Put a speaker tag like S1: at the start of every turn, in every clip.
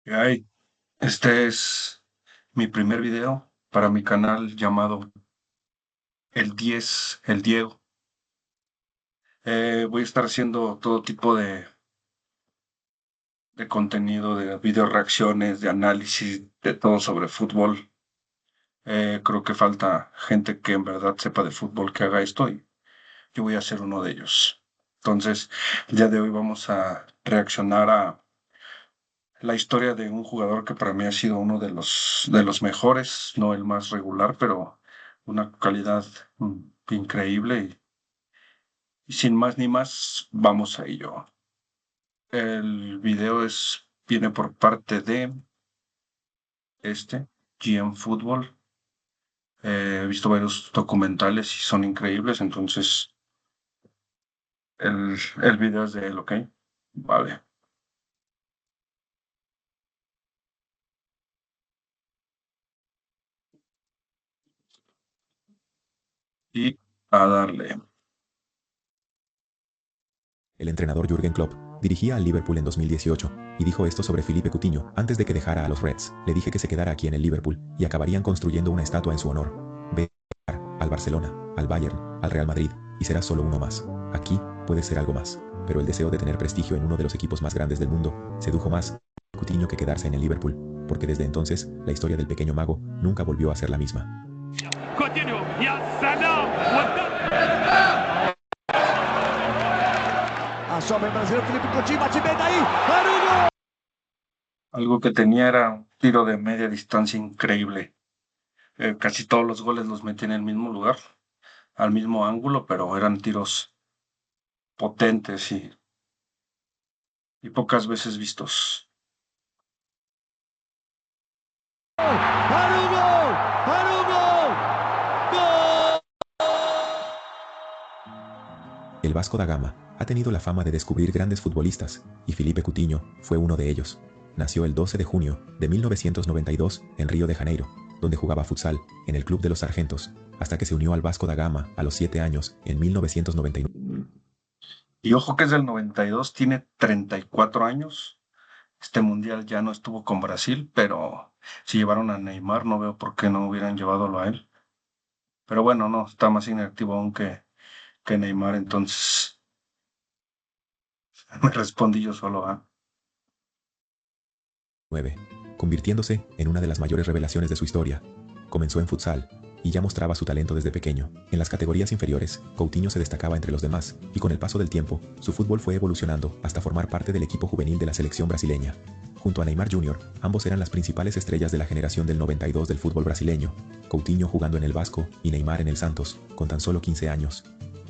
S1: Ay, este es mi primer video para mi canal llamado El 10, El Diego. Voy a estar haciendo todo tipo de contenido, de video reacciones, de análisis, de todo sobre fútbol. Creo que falta gente que en verdad sepa de fútbol que haga esto y yo voy a ser uno de ellos. Entonces, el día de hoy vamos a reaccionar a la historia de un jugador que para mí ha sido uno de los mejores, no el más regular, pero una calidad increíble. Y sin más ni más, vamos a ello. El video viene por parte de GM Football. He visto varios documentales y son increíbles, entonces el video es de él, ¿ok? Vale. Y a darle.
S2: El entrenador Jürgen Klopp dirigía al Liverpool en 2018 y dijo esto sobre Philippe Coutinho antes de que dejara a los Reds. Le dije que se quedara aquí en el Liverpool y acabarían construyendo una estatua en su honor. Ve al Barcelona, al Bayern, al Real Madrid y será solo uno más. Aquí puede ser algo más, pero el deseo de tener prestigio en uno de los equipos más grandes del mundo sedujo más a Coutinho que quedarse en el Liverpool, porque desde entonces la historia del pequeño mago nunca volvió a ser la misma.
S3: Coutinho, ya salam.
S4: Assombra il brasileiro Felipe Coutinho, bate bem daí, para o gol!
S1: Algo que tenía era un tiro de media distancia increíble. Casi todos los goles los metí en el mismo lugar, al mismo ángulo, pero eran tiros potentes y pocas veces vistos.
S4: Para o gol! Para o gol! Gol!
S2: El Vasco da Gama ha tenido la fama de descubrir grandes futbolistas, y Philippe Coutinho fue uno de ellos. Nació el 12 de junio de 1992 en Río de Janeiro, donde jugaba futsal en el Club de los Sargentos, hasta que se unió al Vasco da Gama a los 7 años en 1999.
S1: Y ojo que es del 92, tiene 34 años. Este mundial ya no estuvo con Brasil, pero si llevaron a Neymar, no veo por qué no hubieran llevado a él. Pero bueno, no, está más inactivo aún que Neymar, entonces me respondí yo solo a...
S2: Convirtiéndose en una de las mayores revelaciones de su historia. Comenzó en futsal y ya mostraba su talento desde pequeño. En las categorías inferiores, Coutinho se destacaba entre los demás, y con el paso del tiempo, su fútbol fue evolucionando hasta formar parte del equipo juvenil de la selección brasileña. Junto a Neymar Jr., ambos eran las principales estrellas de la generación del 92 del fútbol brasileño, Coutinho jugando en el Vasco y Neymar en el Santos, con tan solo 15 años.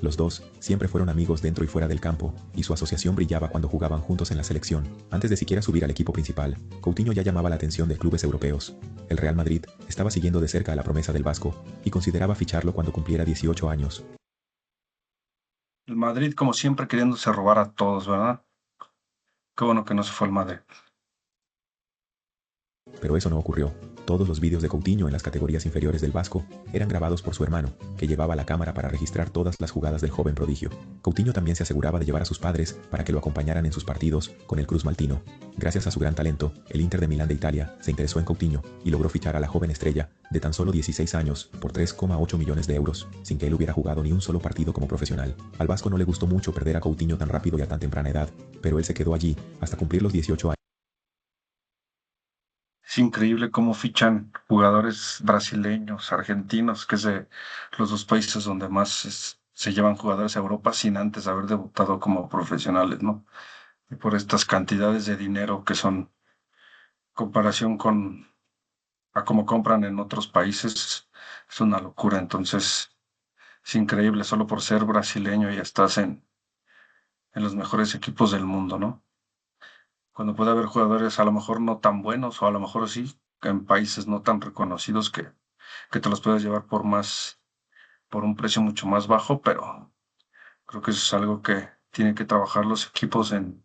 S2: Los dos siempre fueron amigos dentro y fuera del campo, y su asociación brillaba cuando jugaban juntos en la selección. Antes de siquiera subir al equipo principal, Coutinho ya llamaba la atención de clubes europeos. El Real Madrid estaba siguiendo de cerca a la promesa del Vasco y consideraba ficharlo cuando cumpliera 18 años.
S1: El Madrid, como siempre, queriéndose robar a todos, ¿verdad? Qué bueno que no se fue al Madrid.
S2: Pero eso no ocurrió. Todos los vídeos de Coutinho en las categorías inferiores del Vasco eran grabados por su hermano, que llevaba la cámara para registrar todas las jugadas del joven prodigio. Coutinho también se aseguraba de llevar a sus padres para que lo acompañaran en sus partidos con el Cruz Maltino. Gracias a su gran talento, el Inter de Milán de Italia se interesó en Coutinho y logró fichar a la joven estrella, de tan solo 16 años, por 3,8 millones de euros, sin que él hubiera jugado ni un solo partido como profesional. Al Vasco no le gustó mucho perder a Coutinho tan rápido y a tan temprana edad, pero él se quedó allí hasta cumplir los 18 años.
S1: Es increíble cómo fichan jugadores brasileños, argentinos, que es de los dos países donde más se llevan jugadores a Europa sin antes haber debutado como profesionales, ¿no? Y por estas cantidades de dinero que son comparación con a cómo compran en otros países, es una locura. Entonces, es increíble, solo por ser brasileño ya estás en los mejores equipos del mundo, ¿no? Cuando puede haber jugadores a lo mejor no tan buenos o a lo mejor sí, en países no tan reconocidos que te los puedes llevar por más, por un precio mucho más bajo, pero creo que eso es algo que tienen que trabajar los equipos en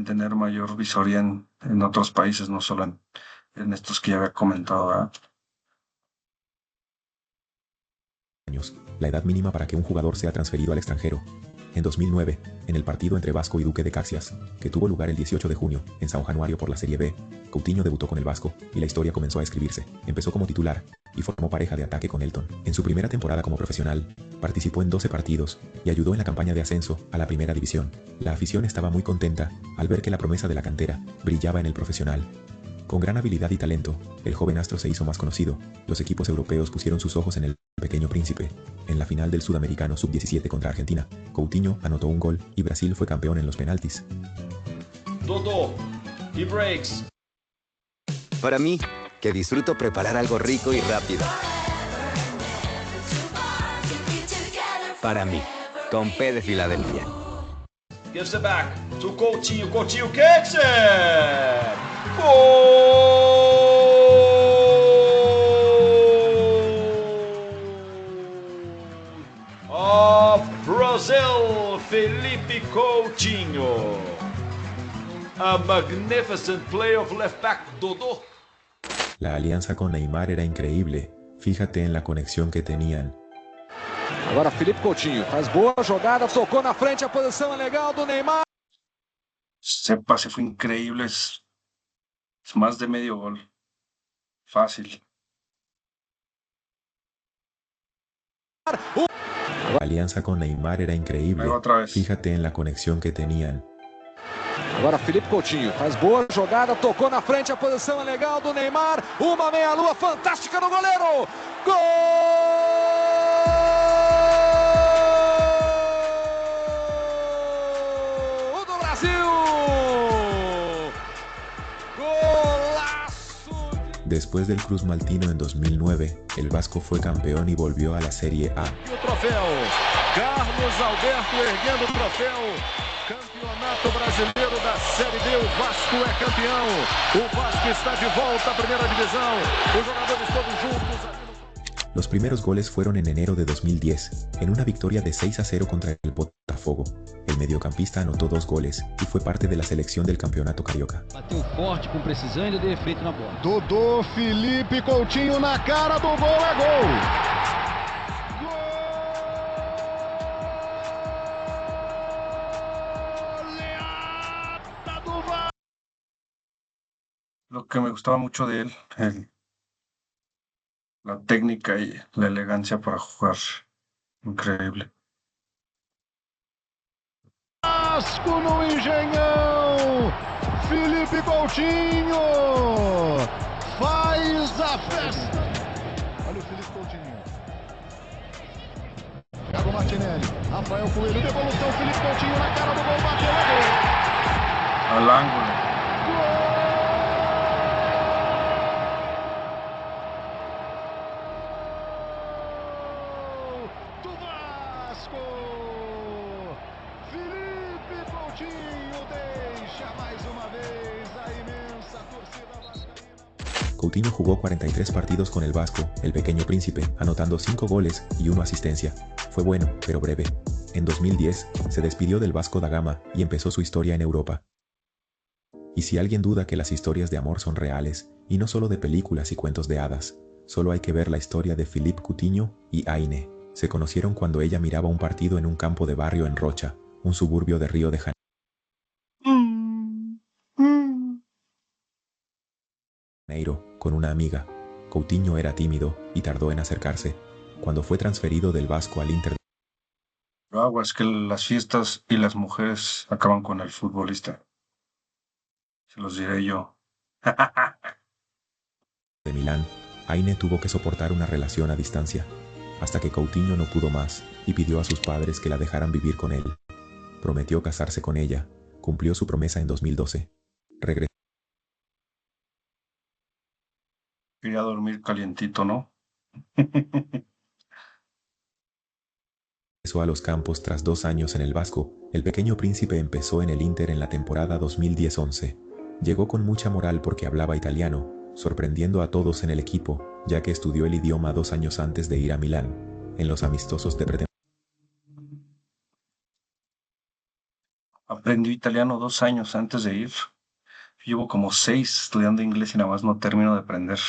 S1: tener mayor visoría en otros países, no solo en estos que ya había comentado, ¿verdad?
S2: La edad mínima para que un jugador sea transferido al extranjero. En 2009, en el partido entre Vasco y Duque de Caxias, que tuvo lugar el 18 de junio, en São Januário por la Serie B, Coutinho debutó con el Vasco y la historia comenzó a escribirse. Empezó como titular y formó pareja de ataque con Elton. En su primera temporada como profesional, participó en 12 partidos y ayudó en la campaña de ascenso a la primera división. La afición estaba muy contenta al ver que la promesa de la cantera brillaba en el profesional. Con gran habilidad y talento, el joven astro se hizo más conocido. Los equipos europeos pusieron sus ojos en el pequeño príncipe. En la final del Sudamericano Sub-17 contra Argentina, Coutinho anotó un gol y Brasil fue campeón en los penaltis.
S5: Dodô, he breaks.
S6: Para mí, que disfruto preparar algo rico y rápido. Para mí, con P de Filadelfia.
S5: Gives it back to Coutinho. Coutinho kicks it! Goal of Brazil, Felipe Coutinho. A magnificent play of left back Dodô.
S2: La alianza con Neymar era increíble. Fíjate en la conexión que tenían.
S4: Agora Felipe Coutinho faz boa jogada, tocou na frente, a posição é legal do Neymar.
S1: Ese pase fue increíble, es más de medio gol. Fácil.
S2: La alianza con Neymar era increíble.
S1: Ahí va otra vez.
S2: Fíjate en la conexión que tenían.
S4: Agora Felipe Coutinho faz boa jogada, tocou na frente, a posição é legal do Neymar. Uma meia-lua fantástica no goleiro. Gol do Brasil! Golaço!
S2: Después del Cruz Maltino en 2009, el Vasco fue campeón y volvió a la Serie A.
S4: E o troféu. Carlos Alberto erguendo o troféu. Campeonato Brasileiro da Série B, o Vasco é campeão. O Vasco está de volta à primeira divisão. Os jogadores todos juntos.
S2: Los primeros goles fueron en enero de 2010, en una victoria de 6-0 contra el Botafogo. El mediocampista anotó 2 goles y fue parte de la selección del campeonato carioca.
S7: Bateu forte, com precisão e ainda deu efeito na bola.
S4: Dodô, Felipe Coutinho na cara do gol, é gol.
S1: Lo que me gustaba mucho de él, la técnica y la elegancia para jugar. Increíble.
S4: Vasco no Engenhão. Felipe Coutinho faz a festa. Olha o Felipe Coutinho. Thiago Martinelli, Rafael Coelho, devolução, Felipe Coutinho na cara do gol, bateu, é gol.
S1: Al ángulo.
S4: Do Vasco. Felipe Coutinho deixa mais uma vez a imensa torcida vascaína.
S2: Coutinho jugó 43 partidos con el Vasco, el pequeño príncipe, anotando 5 goles y 1 asistencia. Fue bueno, pero breve. En 2010, se despidió del Vasco da Gama y empezó su historia en Europa. Y si alguien duda que las historias de amor son reales, y no solo de películas y cuentos de hadas, solo hay que ver la historia de Philippe Coutinho y Aine. Se conocieron cuando ella miraba un partido en un campo de barrio en Rocha, un suburbio de Río de Janeiro, con una amiga. Coutinho era tímido y tardó en acercarse. Cuando fue transferido del Vasco al Inter
S1: Pero aguas que las fiestas y las mujeres acaban con el futbolista. Se los diré yo.
S2: de Milán, Aine tuvo que soportar una relación a distancia, hasta que Coutinho no pudo más y pidió a sus padres que la dejaran vivir con él. Prometió casarse con ella, cumplió su promesa en 2012. Regresó
S1: Quería dormir calientito, ¿no?
S2: a los campos tras 2 años en el Vasco. El pequeño príncipe empezó en el Inter en la temporada 2010-11. Llegó con mucha moral porque hablaba italiano, sorprendiendo a todos en el equipo, ya que estudió el idioma 2 años antes de ir a Milán. En los amistosos de pretemporada
S1: Aprendí italiano 2 años antes de ir. Llevo como 6 estudiando inglés y nada más no termino de aprender.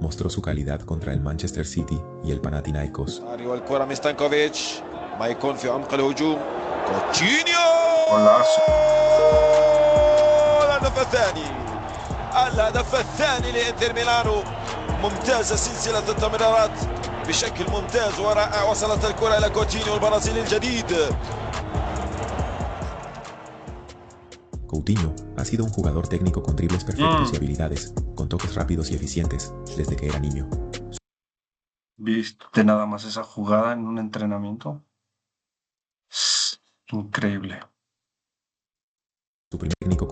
S2: mostró su calidad contra el Manchester City y el Panathinaikos.
S8: والكرة من ستانكوفيتش. مايكون في عمق الهجوم. كوتينيو.
S1: Golazo.
S4: الهدف الثاني لإنتر ميلانو. ممتازة سلسلة التمريرات بشكل ممتاز ورائع. وصلت الكرة إلى كوتينيو البرازيلي الجديد.
S2: Coutinho ha sido un jugador técnico con dribles perfectos y habilidades, con toques rápidos y eficientes, desde que era niño.
S1: ¿Viste nada más esa jugada en un entrenamiento? Increíble.
S2: Su primer técnico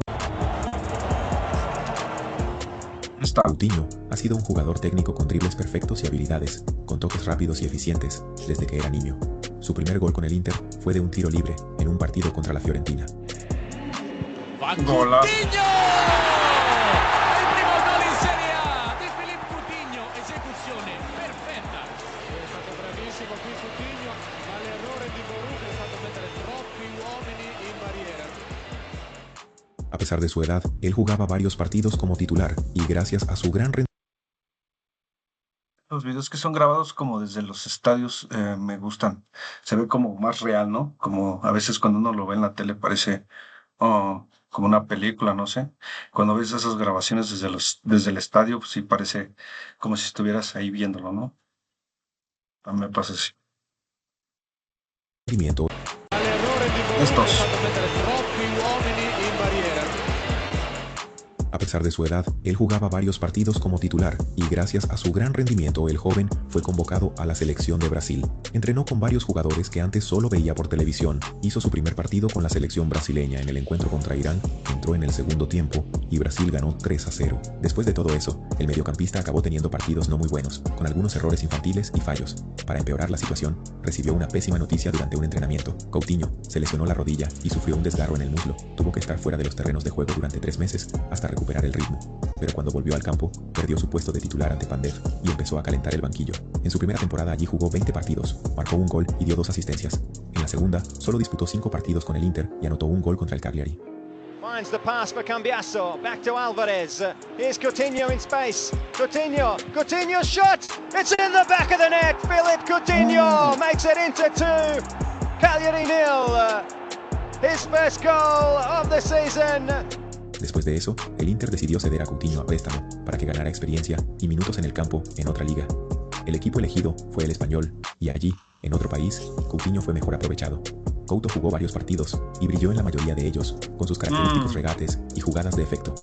S1: Está.
S2: Coutinho ha sido un jugador técnico con dribles perfectos y habilidades, con toques rápidos y eficientes, desde que era niño. Su primer gol con el Inter fue de un tiro libre en un partido contra la Fiorentina.
S1: Golazo.
S3: Coutinho! Il primo gol in Serie A di Philippe Coutinho, esecuzione perfetta.
S8: È stato bravissimo qui Coutinho, ma l'errore di Borussia è stato mettere troppi uomini in barriera.
S2: A pesar de su edad, él jugaba varios partidos como titular y gracias a su gran rendimiento.
S1: Los videos que son grabados como desde los estadios me gustan. Se ve como más real, ¿no? Como a veces cuando uno lo ve en la tele parece como una película, no sé. Cuando ves esas grabaciones desde el estadio, pues sí parece como si estuvieras ahí viéndolo, ¿no? A mí me pasa así.
S8: L'errore di Borussia è
S1: Estos.
S8: stato mettere troppi uomini in barriera.
S2: A pesar de su edad, él jugaba varios partidos como titular y gracias a su gran rendimiento el joven fue convocado a la selección de Brasil. Entrenó con varios jugadores que antes solo veía por televisión, hizo su primer partido con la selección brasileña en el encuentro contra Irán, entró en el segundo tiempo y Brasil ganó 3-0. Después de todo eso, el mediocampista acabó teniendo partidos no muy buenos, con algunos errores infantiles y fallos. Para empeorar la situación, recibió una pésima noticia durante un entrenamiento. Coutinho se lesionó la rodilla y sufrió un desgarro en el muslo. Tuvo que estar fuera de los terrenos de juego durante 3 meses hasta recuperar el ritmo. Pero cuando volvió al campo, perdió su puesto de titular ante Pandev y empezó a calentar el banquillo. En su primera temporada allí jugó 20 partidos, marcó un gol y dio 2 asistencias. En la segunda, solo disputó 5 partidos con el Inter y anotó un gol contra el Cagliari.
S9: Finds the pass for Cambiasso, back to Alvarez. Here's Coutinho in space. Coutinho's shot! It's in the back of the net! Philippe Coutinho makes it into 2. Cagliari 0. His first goal of the season.
S2: Después de eso, el Inter decidió ceder a Coutinho a préstamo para que ganara experiencia y minutos en el campo en otra liga. El equipo elegido fue el Español, y allí, en otro país, Coutinho fue mejor aprovechado. Couto jugó varios partidos y brilló en la mayoría de ellos, con sus característicos regates y jugadas de efecto.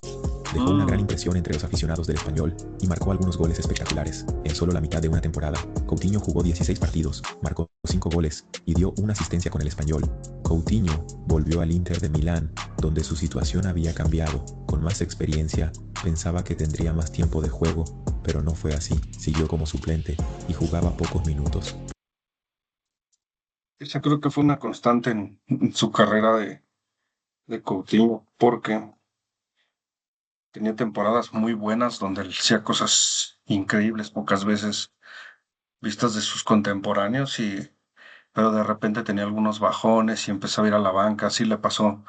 S2: Dejó una gran impresión entre los aficionados del Español y marcó algunos goles espectaculares. En solo la mitad de una temporada, Coutinho jugó 16 partidos, marcó 5 goles y dio una asistencia con el Español. Coutinho volvió al Inter de Milán, donde su situación había cambiado. Con más experiencia, pensaba que tendría más tiempo de juego, pero no fue así. Siguió como suplente y jugaba pocos minutos.
S1: Esa creo que fue una constante en su carrera de Coutinho, porque tenía temporadas muy buenas donde él hacía cosas increíbles, pocas veces vistas de sus contemporáneos, pero de repente tenía algunos bajones y empezó a ir a la banca. Así le pasó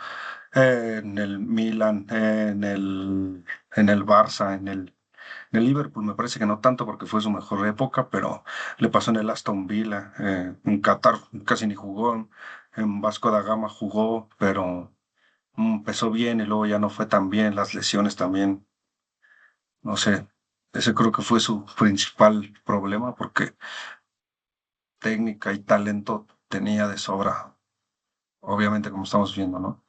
S1: en el Milan, en el Barça, en el Liverpool. Me parece que no tanto porque fue su mejor época, pero le pasó en el Aston Villa, en Qatar casi ni jugó, en Vasco da Gama jugó, pero empezó bien y luego ya no fue tan bien, las lesiones también, no sé, ese creo que fue su principal problema, porque técnica y talento tenía de sobra, obviamente, como estamos viendo, ¿no?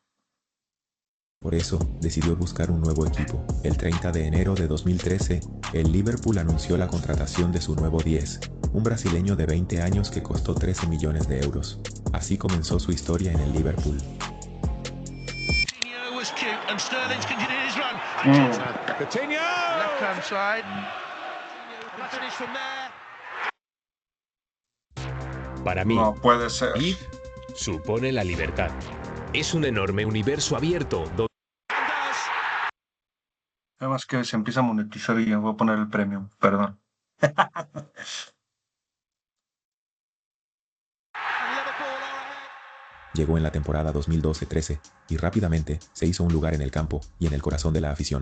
S2: Por eso, decidió buscar un nuevo equipo. El 30 de enero de 2013, el Liverpool anunció la contratación de su nuevo 10, un brasileño de 20 años que costó 13 millones de euros. Así comenzó su historia en el Liverpool.
S8: Coutinho!
S3: Left-hand side.
S10: Para mí,
S1: No puede ser.
S10: Live supone la libertad. Es un enorme universo abierto donde
S1: Además que se empieza a monetizar y voy a poner el premio, perdón.
S2: Llegó en la temporada 2012-13 y rápidamente se hizo un lugar en el campo y en el corazón de la afición.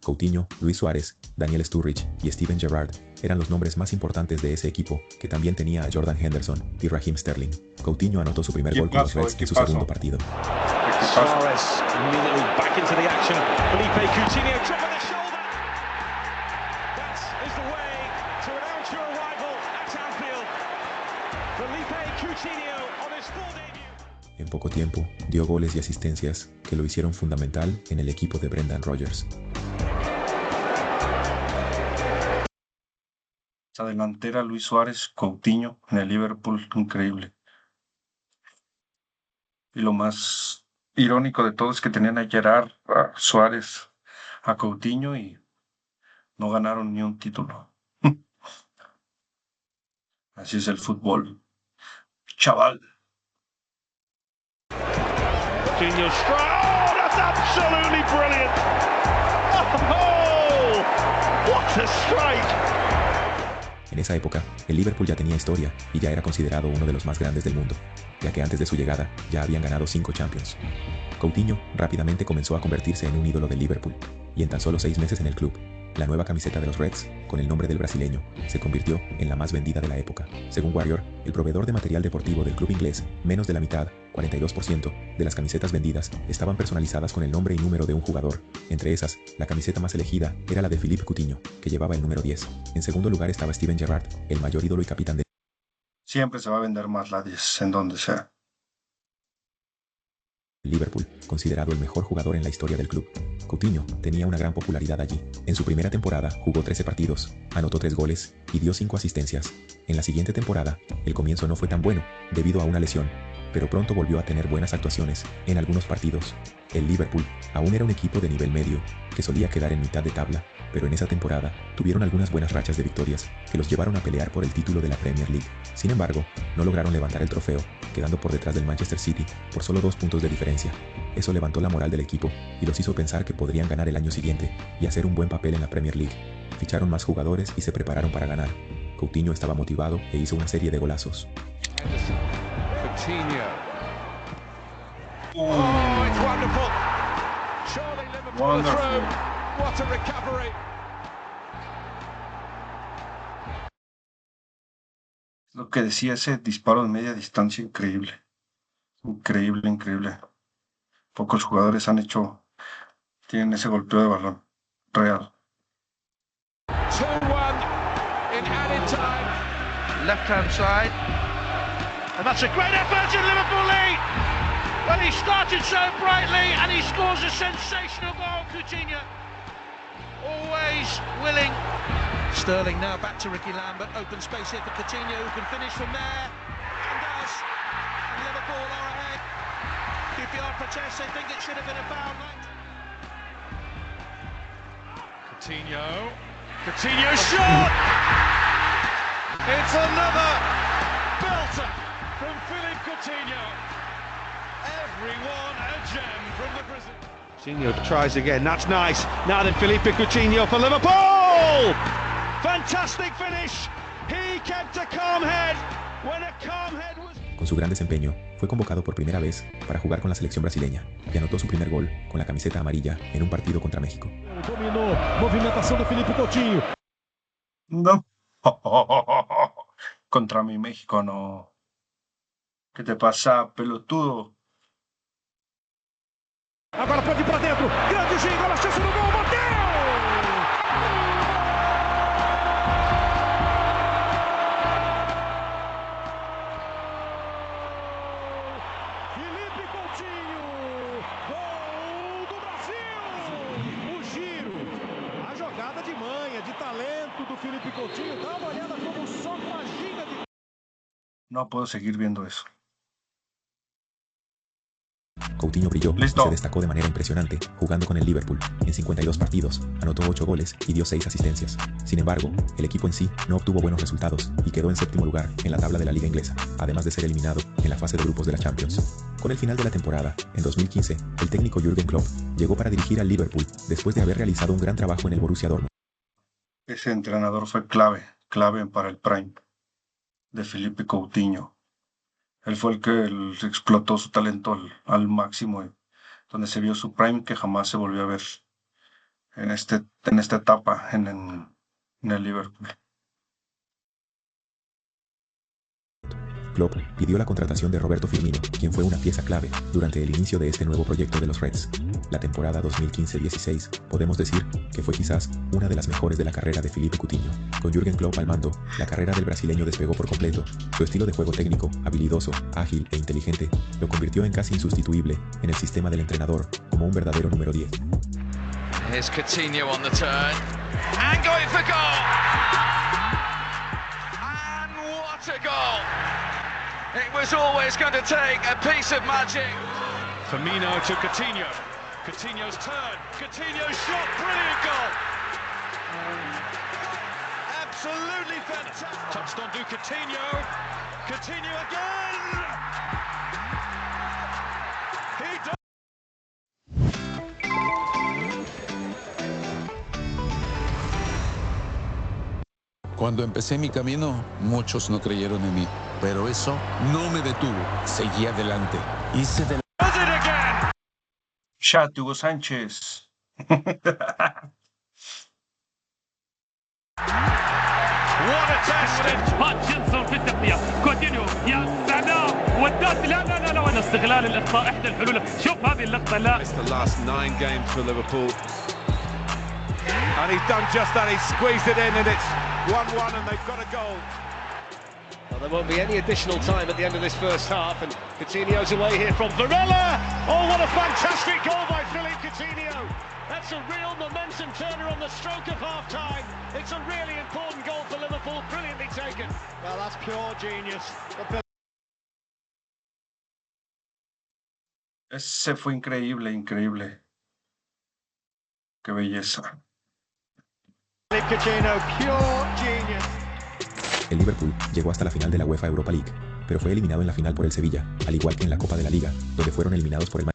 S2: Coutinho, Luis Suárez, Daniel Sturridge y Steven Gerrard eran los nombres más importantes de ese equipo, que también tenía a Jordan Henderson y Raheem Sterling. Coutinho anotó su primer gol con los Reds en su segundo partido.
S4: Suarez immediately back into the action. Felipe Coutinho, top of the shoulder. That is the way to announce your arrival at Anfield. Felipe Coutinho on his full debut.
S2: En poco tiempo, dio goles y asistencias que lo hicieron fundamental en el equipo de Brendan Rodgers.
S1: Esa delantera, Luis Suárez, Coutinho en el Liverpool, increíble. Y lo más irónico de todo es que tenían a Gerrard, a Suárez, a Coutinho y no ganaron ni un título. Así es el fútbol, chaval.
S4: Coutinho strike. Oh, that's absolutely brilliant. Oh, what a strike.
S2: En esa época, el Liverpool ya tenía historia y ya era considerado uno de los más grandes del mundo, ya que antes de su llegada ya habían ganado 5 Champions. Coutinho rápidamente comenzó a convertirse en un ídolo del Liverpool, y en tan solo 6 meses en el club, la nueva camiseta de los Reds, con el nombre del brasileño, se convirtió en la más vendida de la época. Según Warrior, el proveedor de material deportivo del club inglés, menos de la mitad, 42%, de las camisetas vendidas estaban personalizadas con el nombre y número de un jugador. Entre esas, la camiseta más elegida era la de Philippe Coutinho, que llevaba el número 10. En segundo lugar estaba Steven Gerrard, el mayor ídolo y capitán de...
S1: Siempre se va a vender más la 10 en donde sea.
S2: Liverpool, considerado el mejor jugador en la historia del club. Coutinho tenía una gran popularidad allí. En su primera temporada jugó 13 partidos, anotó 3 goles y dio 5 asistencias. En la siguiente temporada, el comienzo no fue tan bueno, debido a una lesión, pero pronto volvió a tener buenas actuaciones en algunos partidos. El Liverpool aún era un equipo de nivel medio, que solía quedar en mitad de tabla, pero en esa temporada tuvieron algunas buenas rachas de victorias que los llevaron a pelear por el título de la Premier League. Sin embargo, no lograron levantar el trofeo, quedando por detrás del Manchester City por solo 2 puntos de diferencia. Eso levantó la moral del equipo y los hizo pensar que podrían ganar el año siguiente y hacer un buen papel en la Premier League. Ficharon más jugadores y se prepararon para ganar. Coutinho estaba motivado e hizo una serie de golazos.
S4: Coutinho. Oh, it's wonderful. Surely Liverpool through. What a recovery.
S1: Lo que decía, ese disparo de media distancia, increíble. Increíble, increíble. Pocos jugadores tienen ese golpeo de balón real.
S4: 2-1 in added time.
S11: Left hand side.
S4: And that's a great effort in Liverpool lead. Well, he started so brightly and he scores a sensational goal, Coutinho. Always willing. Sterling now back to Ricky Lambert. Open space here for Coutinho, who can finish from there. And does. And Liverpool are ahead. QPR protests, they think it should have been a foul. Coutinho. Coutinho shot! It's another belter from Philippe Coutinho. Everyone a gem from the Brazil.
S11: Coutinho tries again, that's nice. Now then Felipe Coutinho for Liverpool!
S4: Fantastic finish. He kept a calm head when a calm head was...
S2: Con su gran desempeño, fue convocado por primera vez para jugar con la selección brasileña y anotó su primer gol con la camiseta amarilla en un partido contra México.
S4: Dominou, movimentação de Felipe Coutinho.
S1: No. Contra mi México no. ¿Qué te pasa, pelotudo?
S4: Agora pode ir para dentro. Grande giro, olha a chance no gol, bateu! Felipe Coutinho, gol do Brasil! O giro, a jogada de manha, de talento do Felipe Coutinho. Dá uma olhada como só com a ginga de...
S1: No puedo seguir viendo eso.
S2: Coutinho brilló y se destacó de manera impresionante, jugando con el Liverpool. En 52 partidos, anotó 8 goles y dio 6 asistencias. Sin embargo, el equipo en sí no obtuvo buenos resultados y quedó en 7º lugar en la tabla de la Liga Inglesa, además de ser eliminado en la fase de grupos de la Champions. Con el final de la temporada, en 2015, el técnico Jürgen Klopp llegó para dirigir al Liverpool después de haber realizado un gran trabajo en el Borussia Dortmund.
S1: Ese entrenador fue clave para el prime de Felipe Coutinho. Él fue el que explotó su talento al máximo, donde se vio su prime que jamás se volvió a ver en esta etapa en el Liverpool.
S2: Klopp pidió la contratación de Roberto Firmino, quien fue una pieza clave durante el inicio de este nuevo proyecto de los Reds. La temporada 2015-16 podemos decir que fue quizás una de las mejores de la carrera de Philippe Coutinho. Con Jürgen Klopp al mando, la carrera del brasileño despegó por completo. Su estilo de juego técnico, habilidoso, ágil e inteligente, lo convirtió en casi insustituible en el sistema del entrenador, como un verdadero número 10.
S3: Here's Coutinho on the turn, and going for goal! And what a goal! It was always going to take a piece of magic.
S11: Firmino to Coutinho. Coutinho's turn. Coutinho's shot. Brilliant goal. Absolutely fantastic. Touched on to Coutinho. Coutinho again. He does.
S12: Cuando empecé mi camino, muchos no creyeron en mí, pero eso no me detuvo. Seguí adelante. Hice de
S1: Chat, Hugo Sánchez.
S8: What a test!
S13: هاتشنسون في التغطية كوتينيو يا سلام والدات لا وين استغلال الإخطاء إحدى الحلول شوف هذه اللقطة لا.
S4: It's the last 9 games for Liverpool. And he's done just that, he's squeezed it in and it's 1-1 and they've got a goal.
S9: Well, there won't be any additional time at the end of this first half and Coutinho's away here from Varela. Oh, what a fantastic goal by Philippe Coutinho. That's a real momentum turner on the stroke of half-time. It's a really important goal for Liverpool, brilliantly taken.
S8: Well, that's pure genius.
S1: Ese fue increíble, increíble. Qué belleza.
S8: Philippe Coutinho, pure genius.
S2: El Liverpool llegó hasta la final de la UEFA Europa League, pero fue eliminado en la final por el Sevilla, al igual que en la Copa de la Liga, donde fueron eliminados por el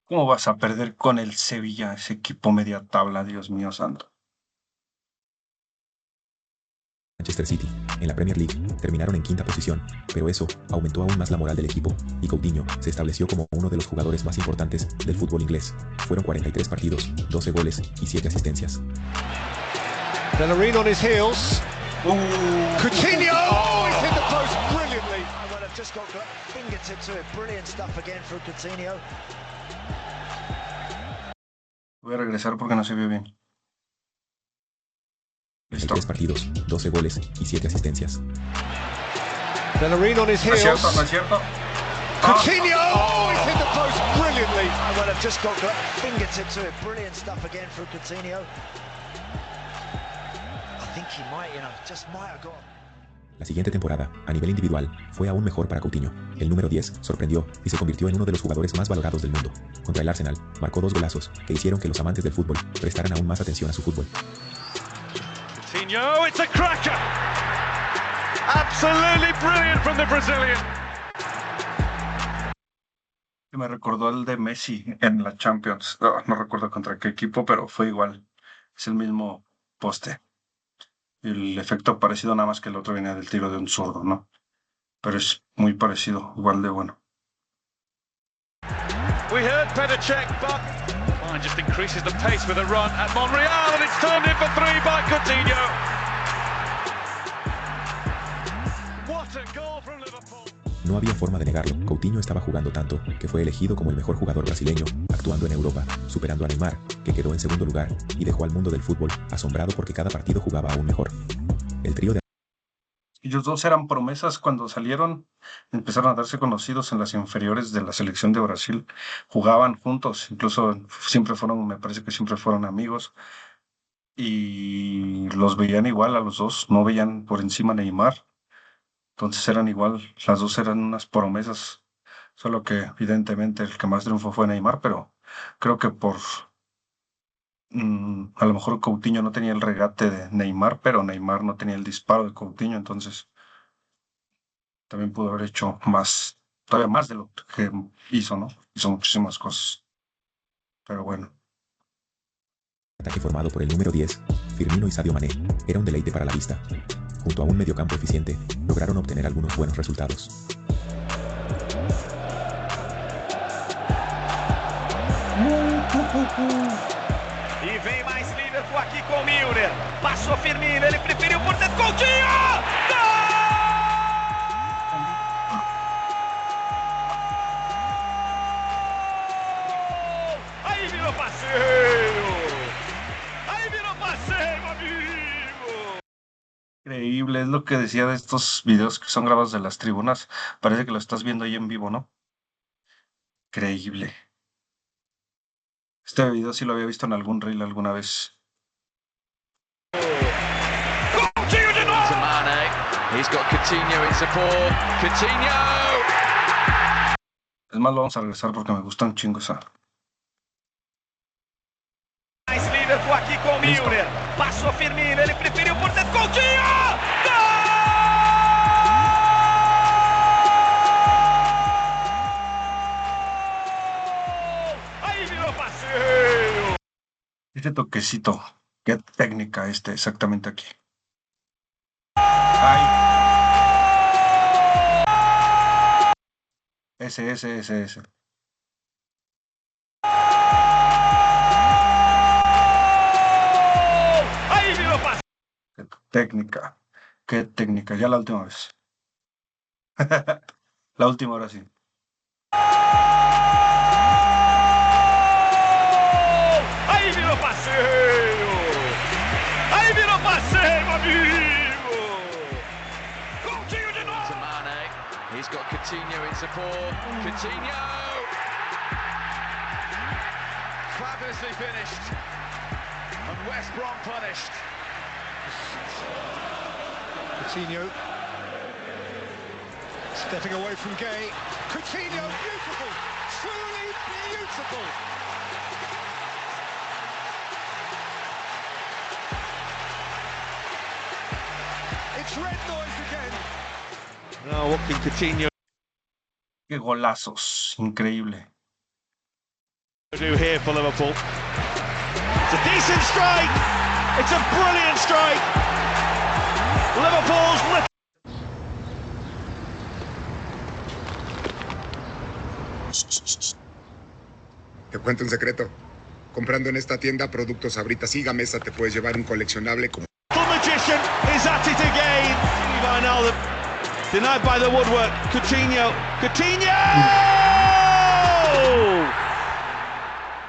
S1: ¿Cómo vas a perder con el Sevilla, ese equipo media tabla, Dios mío santo?
S2: Manchester City. En la Premier League terminaron en quinta posición, pero eso aumentó aún más la moral del equipo, y Coutinho se estableció como uno de los jugadores más importantes del fútbol inglés. Fueron 43 partidos, 12 goles y 7 asistencias.
S9: Bellerin on his heels.
S8: Coutinho!
S9: Oh, he's hit the post brilliantly.
S14: Well, I've just got fingertips to it. Brilliant stuff again from Coutinho.
S1: Voy a regresar porque no se vio bien.
S2: 3 partidos, 12 goles y 7 asistencias.
S9: Bellerin on his heels.
S1: No es cierto.
S9: Coutinho! Oh, he's hit the post brilliantly.
S14: Well, I've just got fingertips to it. Brilliant stuff again from Coutinho. I think he might, just might have got.
S2: La siguiente temporada, a nivel individual, fue aún mejor para Coutinho. El número 10 sorprendió y se convirtió en uno de los jugadores más valorados del mundo. Contra el Arsenal, marcó 2 golazos que hicieron que los amantes del fútbol prestaran aún más atención a su fútbol.
S8: Coutinho, it's a cracker! Absolutely brilliant from the Brazilian.
S1: Me recordó el de Messi en la Champions. No recuerdo contra qué equipo, pero fue igual. Es el mismo poste. El efecto parecido, nada más que el otro viene del tiro de un zurdo, ¿no? Pero es muy parecido, igual de bueno.
S8: We heard Petr Cech, but Bayern just increases the pace with a run at Monreal, and it's turned in for 3 by Coutinho. What a goal from Liverpool.
S2: No había forma de negarlo, Coutinho estaba jugando tanto que fue elegido como el mejor jugador brasileño, actuando en Europa, superando a Neymar, que quedó en segundo lugar, y dejó al mundo del fútbol asombrado porque cada partido jugaba aún mejor. El trío de
S1: Ellos dos eran promesas cuando salieron, empezaron a darse conocidos en las inferiores de la selección de Brasil, jugaban juntos, incluso siempre fueron, me parece que siempre fueron amigos, y los veían igual a los dos, no veían por encima a Neymar. Entonces eran igual, las dos eran unas promesas, solo que evidentemente el que más triunfó fue Neymar, pero creo que a lo mejor Coutinho no tenía el regate de Neymar, pero Neymar no tenía el disparo de Coutinho, entonces también pudo haber hecho más, todavía más de lo que hizo, ¿no? Hizo muchísimas cosas, pero bueno.
S2: Ataque formado por el número 10, Firmino y Sadio Mané, era un deleite para la vista. Junto a un mediocampo eficiente, lograron obtener algunos buenos resultados.
S3: E vem mais Liverpool aqui com o Milner. Passou Firmino, ele preferiu por dentro. Coutinho! Gol!
S11: virou passeio! Aí virou passeio, amigo!
S1: Increíble, es lo que decía de estos videos que son grabados de las tribunas. Parece que lo estás viendo ahí en vivo, ¿no? Increíble. Este video sí lo había visto en algún reel alguna vez.
S3: He's got Coutinho in support. Coutinho!
S1: Es más, lo vamos a regresar porque me gusta un chingo esa.
S5: Mais Liverpool aqui com o Milner. Passou Firmino, ele preferiu por dentro. Coutinho! Gol! Aí virou passeio!
S1: Este toquecito, qué técnica exactamente aquí. Ay. Ese.
S5: Aí virou passeio!
S1: Qué técnica, ya la última vez. La última ahora sí.
S5: Aí virou passeio! Aí virou passeio, amigo! Coutinho de novo!
S3: He's got Coutinho in support. Coutinho!
S11: Fabulously finished. And West Brom punished.
S8: Coutinho. Stepping away from Gay. Coutinho, beautiful! Truly beautiful! It's red noise again.
S11: Now what can Coutinho
S1: Qué golazos, increíble.
S11: do here for Liverpool?
S5: It's a decent strike! It's a brilliant strike! Liverpool's
S15: Te cuento un secreto. Comprando en esta tienda productos Sabritas y Gamesa te puedes llevar un coleccionable como...
S5: The magician is at it again! Wijnaldum denied by the woodwork. Coutinho!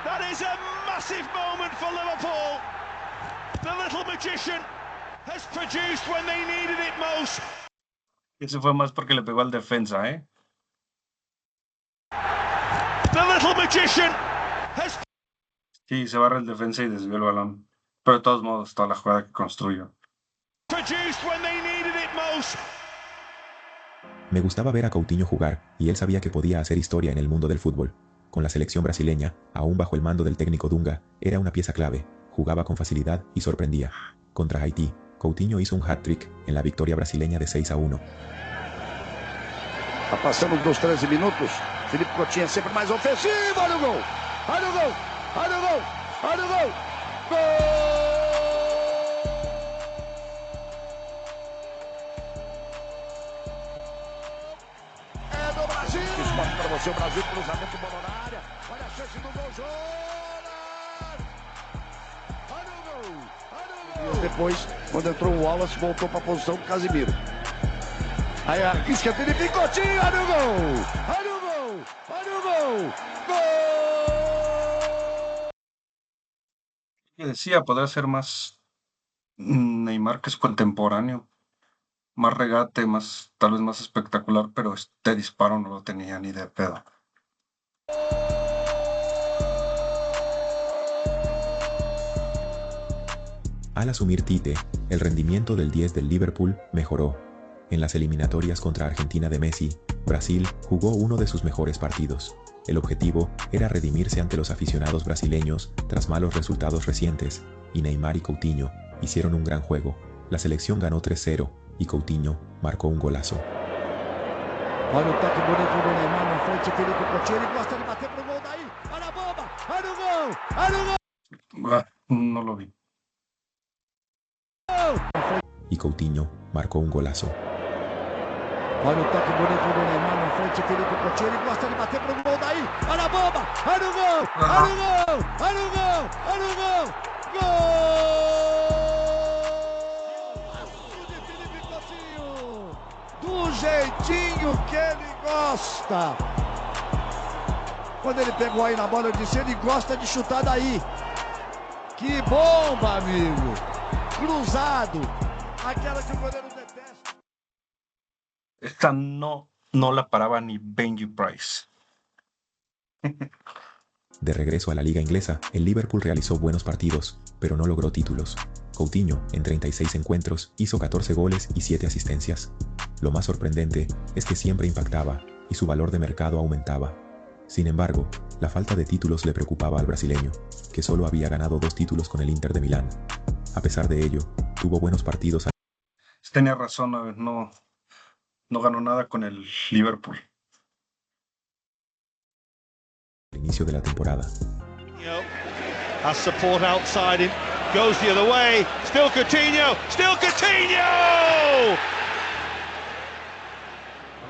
S5: That is a massive moment for Liverpool! The little magician has produced when they needed it most!
S1: Ese fue más porque le pegó al defensa, ¿eh?
S5: The little magician has...
S1: Sí, se barra el defensa y desvió el balón. Pero de todos modos, toda la jugada que construyó.
S5: produced when they needed it most!
S2: Me gustaba ver a Coutinho jugar, y él sabía que podía hacer historia en el mundo del fútbol. Con la selección brasileña, aún bajo el mando del técnico Dunga, era una pieza clave, jugaba con facilidad y sorprendía. Contra Haití, Coutinho hizo un hat-trick en la victoria brasileña de 6-1.
S14: Passamos dos 13 minutos. Felipe Coutinho sempre mais ofensivo. Olha o gol! Olha o gol! Olha o gol! Olha o gol! Gol! É do Brasil! Esporte para você, o Brasil, cruzamento, bola na área. Olha a chance do gol, Jonas! Olha o gol! Olha o gol! Depois, quando entrou o Wallace, voltou para a posição do Casimiro. Aí arrisca Felipe Coutinho, olha o gol! Olha o gol! Olha o gol! ¡Gol!
S1: Y decía, podría ser más Neymar que es contemporáneo. Más regate, más, tal vez más espectacular, pero este disparo no lo tenía ni de pedo.
S2: Al asumir Tite, el rendimiento del 10 del Liverpool mejoró. En las eliminatorias contra Argentina de Messi, Brasil jugó uno de sus mejores partidos. El objetivo era redimirse ante los aficionados brasileños tras malos resultados recientes, y Neymar y Coutinho hicieron un gran juego. La selección ganó 3-0 y Coutinho marcó un golazo.
S14: Olha o toque bonito do Neymar na frente, Felipe Coutinho, ele gosta de bater pro gol daí. Olha a bomba! Olha o gol! Olha o gol!
S1: No lo vi.
S2: Y Coutinho marcó un golazo.
S14: Olha o toque bonito do Neymar na frente, Felipe Coutinho, ele gosta de bater pro gol daí. Olha a bomba! Olha o gol! Olha o gol! Olha o gol! Olha o gol! Gol de Felipe Coutinho! Do jeitinho que ele gosta! Quando ele pegou aí na bola, eu disse, ele gosta de chutar daí. Que bomba, amigo! Cruzado. Aquela que o goleiro detesta.
S1: Esta no la paraba ni Benji Price.
S2: De regreso a la liga inglesa, el Liverpool realizó buenos partidos, pero no logró títulos. Coutinho, en 36 encuentros, hizo 14 goles y 7 asistencias. Lo más sorprendente es que siempre impactaba y su valor de mercado aumentaba. Sin embargo, la falta de títulos le preocupaba al brasileño, que solo había ganado 2 títulos con el Inter de Milán. A pesar de ello, tuvo buenos partidos.
S1: Tenía razón, no ganó nada con el Liverpool.
S2: Al inicio de la temporada.
S5: Has support outside him, goes the other way, still Coutinho!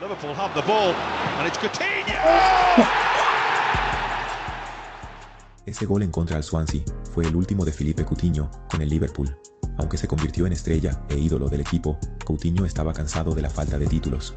S5: Liverpool have the ball, and it's Coutinho!
S2: Ese gol en contra al Swansea fue el último de Philippe Coutinho con el Liverpool. Aunque se convirtió en estrella e ídolo del equipo, Coutinho estaba cansado de la falta de títulos.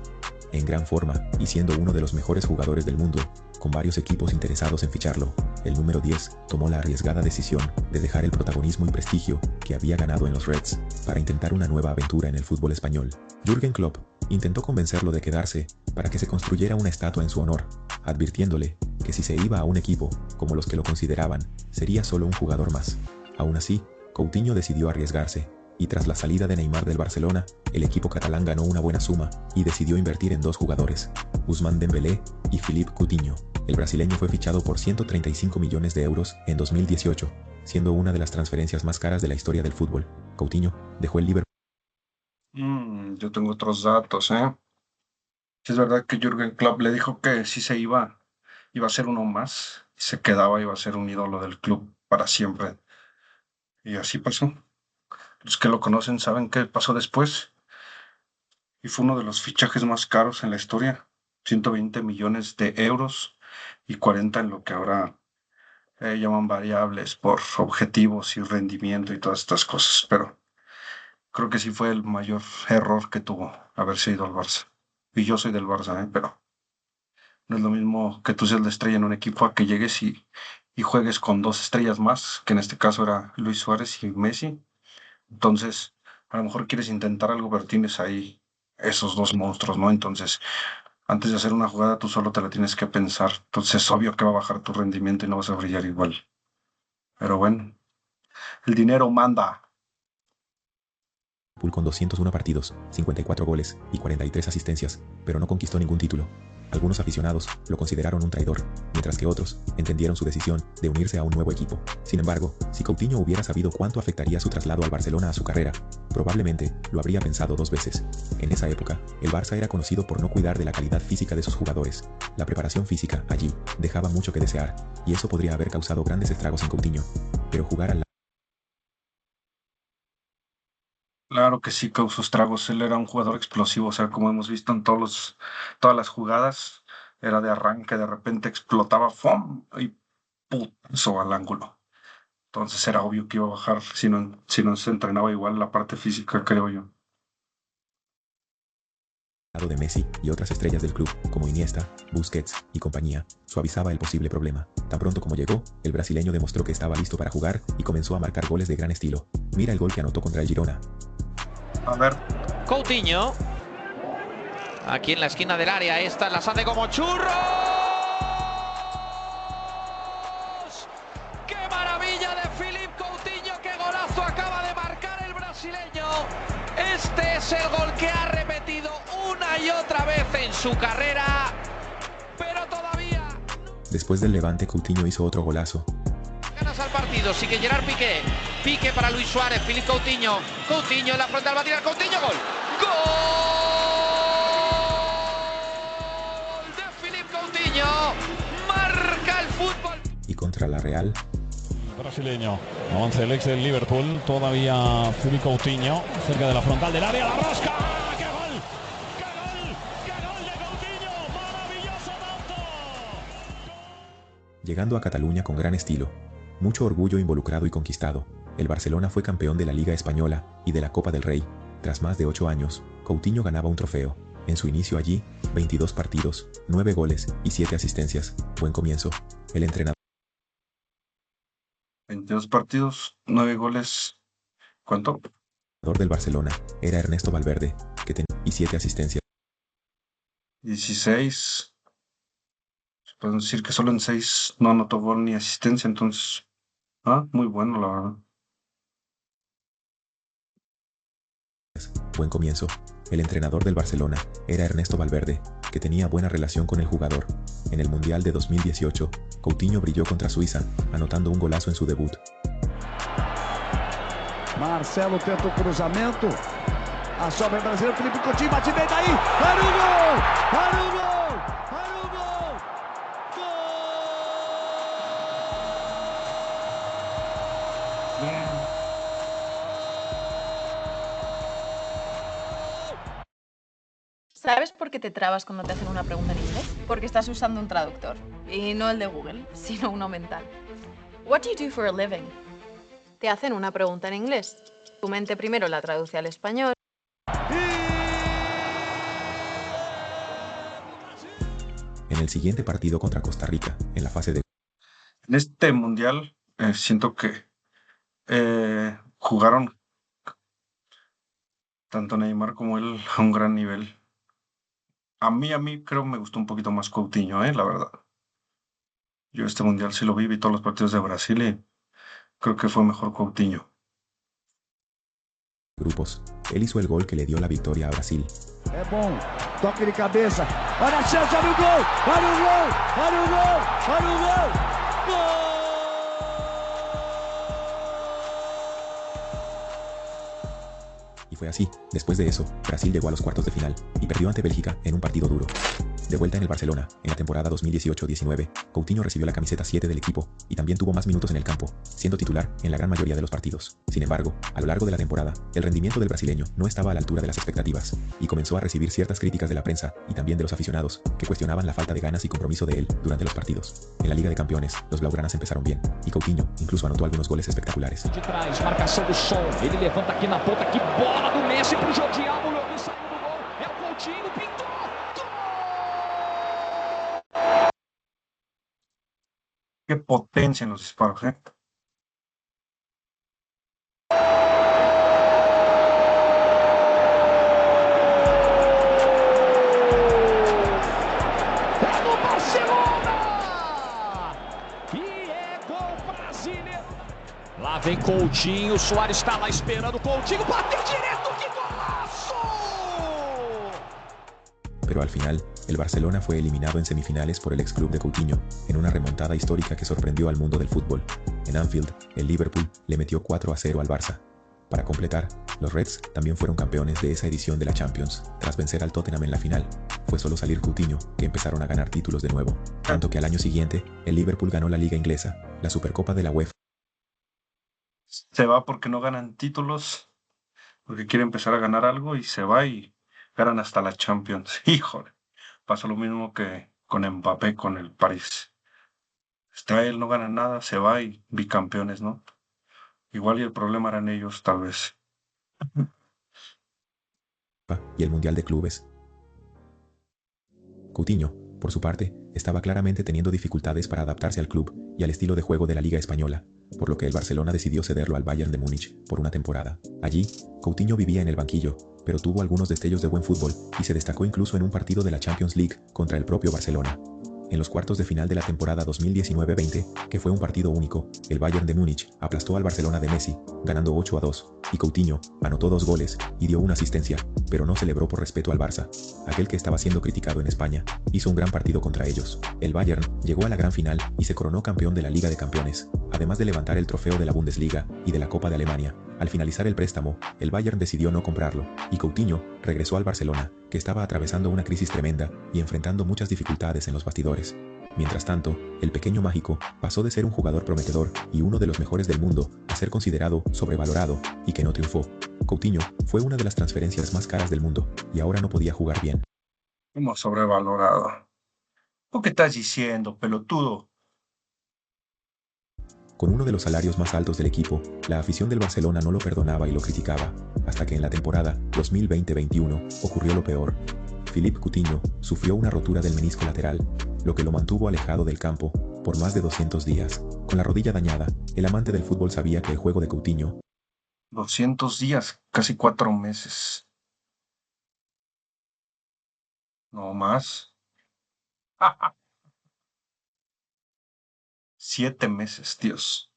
S2: En gran forma y siendo uno de los mejores jugadores del mundo, con varios equipos interesados en ficharlo, el número 10 tomó la arriesgada decisión de dejar el protagonismo y prestigio que había ganado en los Reds para intentar una nueva aventura en el fútbol español. Jürgen Klopp intentó convencerlo de quedarse para que se construyera una estatua en su honor, advirtiéndole que si se iba a un equipo como los que lo consideraban, sería solo un jugador más. Aún así, Coutinho decidió arriesgarse, y tras la salida de Neymar del Barcelona, el equipo catalán ganó una buena suma y decidió invertir en 2 jugadores, Ousmane Dembélé y Philippe Coutinho. El brasileño fue fichado por 135 millones de euros en 2018, siendo una de las transferencias más caras de la historia del fútbol. Coutinho dejó el Liverpool.
S1: Yo tengo otros datos, Es verdad que Jürgen Klopp le dijo que si se iba a ser uno más, y se quedaba, iba a ser un ídolo del club para siempre. Y así pasó. Los que lo conocen saben qué pasó después. Y fue uno de los fichajes más caros en la historia. 120 millones de euros y 40 en lo que ahora llaman variables por objetivos y rendimiento y todas estas cosas. Pero creo que sí fue el mayor error que tuvo haberse ido al Barça. Y yo soy del Barça, pero no es lo mismo que tú seas la estrella en un equipo a que llegues y juegues con 2 estrellas más, que en este caso era Luis Suárez y Messi. Entonces, a lo mejor quieres intentar algo, pero tienes ahí esos 2 monstruos, ¿no? Entonces, antes de hacer una jugada, tú solo te la tienes que pensar. Entonces, es obvio que va a bajar tu rendimiento y no vas a brillar igual. Pero bueno, el dinero manda.
S2: Con 201 partidos, 54 goles y 43 asistencias, pero no conquistó ningún título. Algunos aficionados lo consideraron un traidor, mientras que otros entendieron su decisión de unirse a un nuevo equipo. Sin embargo, si Coutinho hubiera sabido cuánto afectaría su traslado al Barcelona a su carrera, probablemente lo habría pensado 2 veces. En esa época, el Barça era conocido por no cuidar de la calidad física de sus jugadores. La preparación física allí dejaba mucho que desear, y eso podría haber causado grandes estragos en Coutinho. Pero jugar al
S1: Claro que sí causó estragos. Él era un jugador explosivo, o sea, como hemos visto en todas las jugadas, era de arranque, de repente explotaba, ¡fum! Y puso al ángulo. Entonces era obvio que iba a bajar si no se entrenaba igual la parte física, creo yo.
S2: De Messi y otras estrellas del club, como Iniesta, Busquets y compañía, suavizaba el posible problema. Tan pronto como llegó, el brasileño demostró que estaba listo para jugar y comenzó a marcar goles de gran estilo. Mira el gol que anotó contra el Girona.
S1: A ver.
S3: Coutinho. Aquí en la esquina del área, esta las hace como churros. ¡Qué maravilla de Philippe Coutinho! ¡Qué golazo acaba de marcar el brasileño! Este es el gol que ha repetido una y otra vez en su carrera, pero todavía...
S2: Después del Levante, Coutinho hizo otro golazo.
S3: Ganas al partido, sigue Gerard Piqué. Piqué para Luis Suárez, Philippe Coutinho. Coutinho en la frontal, va a tirar Coutinho, gol. ¡Gol de Philippe Coutinho! Marca el fútbol.
S2: Y contra la Real...
S16: Brasileño, avance el ex del Liverpool, todavía Philippe Coutinho, cerca de la frontal del área, la rosca. ¡Qué gol! ¡Qué gol! ¡Qué gol de Coutinho! ¡Maravilloso tanto!
S2: Llegando a Cataluña con gran estilo, mucho orgullo involucrado y conquistado, el Barcelona fue campeón de la Liga Española y de la Copa del Rey. Tras más de 8 años, Coutinho ganaba un trofeo. En su inicio allí, 22 partidos, 9 goles y 7 asistencias. Buen comienzo. El entrenador
S1: 22 partidos, 9 goles. ¿Cuánto?
S2: del Barcelona era Ernesto Valverde, que tenía y 7 asistencias.
S1: 16. Pueden decir que solo en 6 no anotó gol ni asistencia, entonces. Muy bueno, la verdad.
S2: Buen comienzo. El entrenador del Barcelona era Ernesto Valverde, que tenía buena relación con el jugador. En el Mundial de 2018, Coutinho brilló contra Suiza, anotando un golazo en su debut.
S14: Marcelo tenta o cruzamento. A sobra brasileiro, Felipe Coutinho bate bem daí. Para o gol! Para o gol! Para o gol!
S17: ¿Sabes por qué te trabas cuando te hacen una pregunta en inglés? Porque estás usando un traductor. Y no el de Google, sino uno mental. What do you do for a living? Te hacen una pregunta en inglés. Tu mente primero la traduce al español.
S2: En el siguiente partido contra Costa Rica, en la fase de...
S1: En este mundial, siento que jugaron tanto Neymar como él a un gran nivel. A mí creo me gustó un poquito más Coutinho, la verdad. Yo este mundial sí lo vi todos los partidos de Brasil y creo que fue mejor Coutinho.
S2: Grupos. Él hizo el gol que le dio la victoria a Brasil.
S14: É bom, toque de cabeça, olha a chance, olha o gol, olha o gol, olha o gol, olha o gol, gol!
S2: Y fue así. Después de eso, Brasil llegó a los cuartos de final y perdió ante Bélgica en un partido duro. De vuelta en el Barcelona, en la temporada 2018-19, Coutinho recibió la camiseta 7 del equipo y también tuvo más minutos en el campo, siendo titular en la gran mayoría de los partidos. Sin embargo, a lo largo de la temporada, el rendimiento del brasileño no estaba a la altura de las expectativas y comenzó a recibir ciertas críticas de la prensa y también de los aficionados, que cuestionaban la falta de ganas y compromiso de él durante los partidos. En la Liga de Campeones, los blaugranas empezaron bien y Coutinho incluso anotó algunos goles espectaculares.
S13: De trás, marcação do Son, ele levanta aqui na ponta, que bola do Messi pro Jordi Alba, o Lobinho saiu do gol, é o Coutinho, pintou!
S1: Qué potencia en los disparos,
S13: É do Barcelona! E é gol brasileiro! Lá vem Coutinho, o Suárez está lá esperando, Coutinho bateu direto, que golaço!
S2: Pero al final, el Barcelona fue eliminado en semifinales por el ex-club de Coutinho, en una remontada histórica que sorprendió al mundo del fútbol. En Anfield, el Liverpool le metió 4-0 al Barça. Para completar, los Reds también fueron campeones de esa edición de la Champions, tras vencer al Tottenham en la final. Fue solo salir Coutinho que empezaron a ganar títulos de nuevo, tanto que al año siguiente, el Liverpool ganó la Liga Inglesa, la Supercopa de la UEFA.
S1: Se va porque no ganan títulos, porque quiere empezar a ganar algo y se va y ganan hasta la Champions. Híjole, pasa lo mismo que con Mbappé, con el París. Él no gana nada, se va y bicampeones, ¿no? Igual y el problema eran ellos, tal vez.
S2: Y el Mundial de Clubes. Coutinho, por su parte, estaba claramente teniendo dificultades para adaptarse al club y al estilo de juego de la Liga Española, por lo que el Barcelona decidió cederlo al Bayern de Múnich por una temporada. Allí, Coutinho vivía en el banquillo, pero tuvo algunos destellos de buen fútbol y se destacó incluso en un partido de la Champions League contra el propio Barcelona. En los cuartos de final de la temporada 2019-20, que fue un partido único, el Bayern de Múnich aplastó al Barcelona de Messi, ganando 8-2, y Coutinho anotó 2 goles y dio una asistencia, pero no celebró por respeto al Barça. Aquel que estaba siendo criticado en España, hizo un gran partido contra ellos. El Bayern llegó a la gran final y se coronó campeón de la Liga de Campeones, además de levantar el trofeo de la Bundesliga y de la Copa de Alemania. Al finalizar el préstamo, el Bayern decidió no comprarlo, y Coutinho regresó al Barcelona, que estaba atravesando una crisis tremenda y enfrentando muchas dificultades en los bastidores. Mientras tanto, el pequeño mágico pasó de ser un jugador prometedor y uno de los mejores del mundo a ser considerado sobrevalorado y que no triunfó. Coutinho fue una de las transferencias más caras del mundo y ahora no podía jugar bien.
S1: ¿Cómo sobrevalorado? ¿Por qué estás diciendo, pelotudo?
S2: Con uno de los salarios más altos del equipo, la afición del Barcelona no lo perdonaba y lo criticaba, hasta que en la temporada 2020-21 ocurrió lo peor. Philippe Coutinho sufrió una rotura del menisco lateral, lo que lo mantuvo alejado del campo por más de 200 días. Con la rodilla dañada, el amante del fútbol sabía que el juego de Coutinho
S1: 200 días, casi 4 meses. No más. 7 meses, Dios.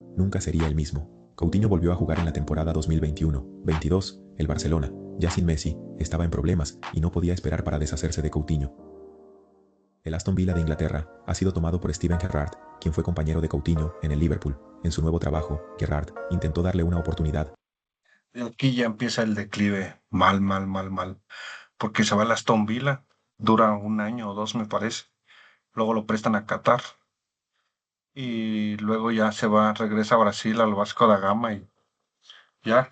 S2: Nunca sería el mismo. Coutinho volvió a jugar en la temporada 2021-22. El Barcelona, ya sin Messi, estaba en problemas y no podía esperar para deshacerse de Coutinho. El Aston Villa de Inglaterra ha sido tomado por Steven Gerrard, quien fue compañero de Coutinho en el Liverpool. En su nuevo trabajo, Gerrard intentó darle una oportunidad.
S1: Y aquí ya empieza el declive. Mal. Porque se va al Aston Villa. Dura 1 año o 2, me parece. Luego lo prestan a Qatar. Y luego ya regresa a Brasil, al Vasco da Gama, y ya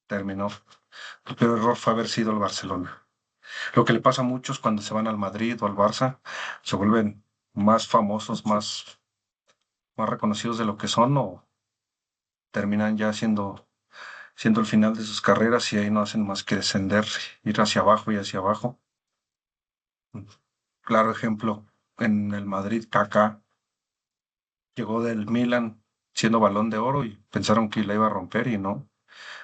S1: terminó. El peor error fue haber sido el Barcelona. Lo que le pasa a muchos cuando se van al Madrid o al Barça, se vuelven más famosos, más reconocidos de lo que son, o terminan ya siendo el final de sus carreras, y ahí no hacen más que descender, ir hacia abajo y hacia abajo. Claro ejemplo, en el Madrid, Kaká llegó del Milan siendo Balón de Oro y pensaron que la iba a romper, y no.